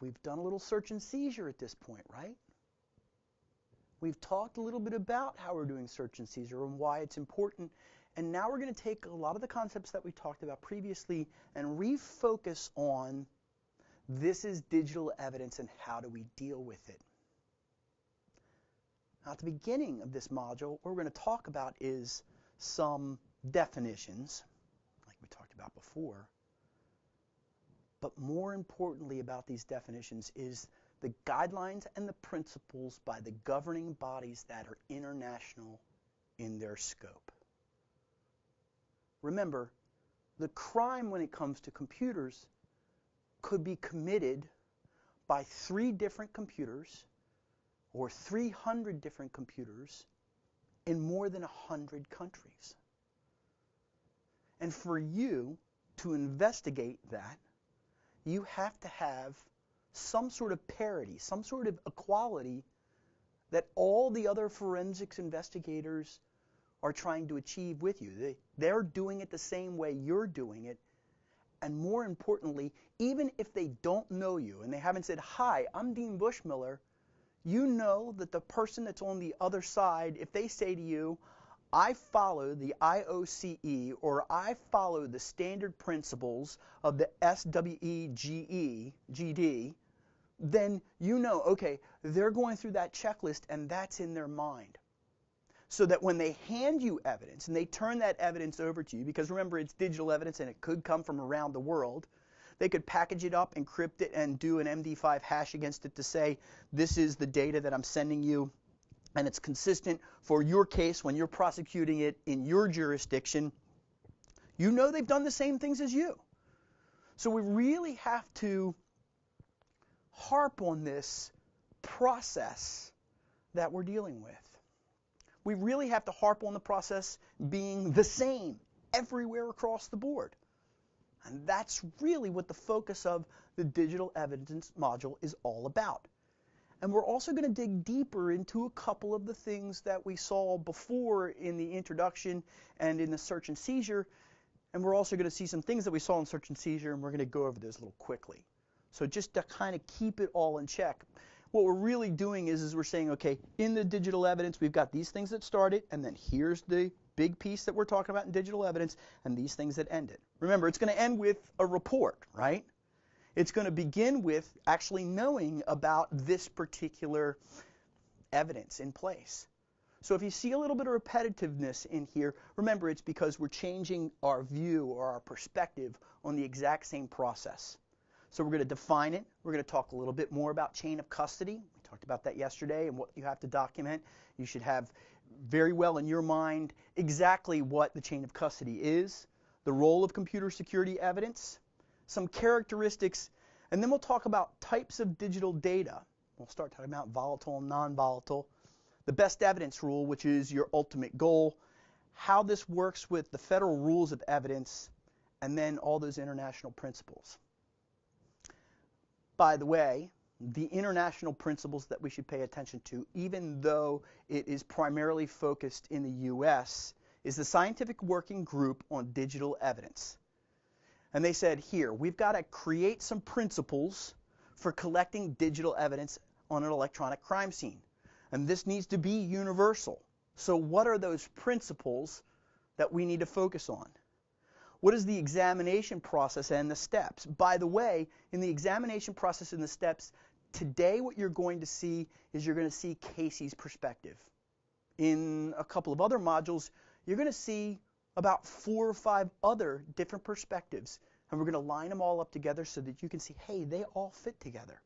We've done a little search and seizure at this point, right? We've talked a little bit about how we're doing search and seizure and why it's important. And now we're going to take a lot of the concepts that we talked about previously and refocus on this is digital evidence and how do we deal with it. Now, at the beginning of this module, what we're going to talk about is some definitions, like we talked about before. But more importantly about these definitions is the guidelines and the principles by the governing bodies that are international in their scope. Remember, the crime when it comes to computers could be committed by 3 different computers or 300 different computers in more than 100 countries. And for you to investigate that, you have to have some sort of parity, some sort of equality that all the other forensics investigators are trying to achieve with you. They're doing it the same way you're doing it. And more importantly, even if they don't know you and they haven't said, "Hi, I'm Dean Bushmiller," you know that the person that's on the other side, if they say to you, "I follow the IOCE," or "I follow the standard principles of the SWEGD," then you know, okay, they're going through that checklist and that's in their mind. So that when they hand you evidence and they turn that evidence over to you, because remember it's digital evidence and it could come from around the world, they could package it up, encrypt it, and do an MD5 hash against it to say, this is the data that I'm sending you, and it's consistent for your case when you're prosecuting it in your jurisdiction. You know they've done the same things as you. So we really have to harp on this process that we're dealing with. We really have to harp on the process being the same everywhere across the board. And that's really what the focus of the digital evidence module is all about. And we're also going to dig deeper into a couple of the things that we saw before in the introduction and in the search and seizure. And we're also going to see some things that we saw in search and seizure, and we're going to go over those a little quickly. So just to kind of keep it all in check, what we're really doing is we're saying, okay, in the digital evidence, we've got these things that started, and then here's the big piece that we're talking about in digital evidence, and these things that ended. Remember, it's going to end with a report, right? It's going to begin with actually knowing about this particular evidence in place. So if you see a little bit of repetitiveness in here, remember it's because we're changing our view or our perspective on the exact same process. So we're going to define it. We're going to talk a little bit more about chain of custody. We talked about that yesterday and what you have to document. You should have very well in your mind exactly what the chain of custody is, the role of computer security evidence, some characteristics, and then we'll talk about types of digital data. We'll start talking about volatile and non-volatile, the best evidence rule, which is your ultimate goal, how this works with the federal rules of evidence, and then all those international principles. By the way, the international principles that we should pay attention to, even though it is primarily focused in the U.S., is the Scientific Working Group on Digital Evidence. And they said, here, we've got to create some principles for collecting digital evidence on an electronic crime scene. And this needs to be universal. So what are those principles that we need to focus on? What is the examination process and the steps? By the way, in the examination process and the steps, today what you're going to see is you're going to see Casey's perspective. In a couple of other modules, you're going to see about 4 or 5 other different perspectives. And we're going to line them all up together so that you can see, hey, they all fit together.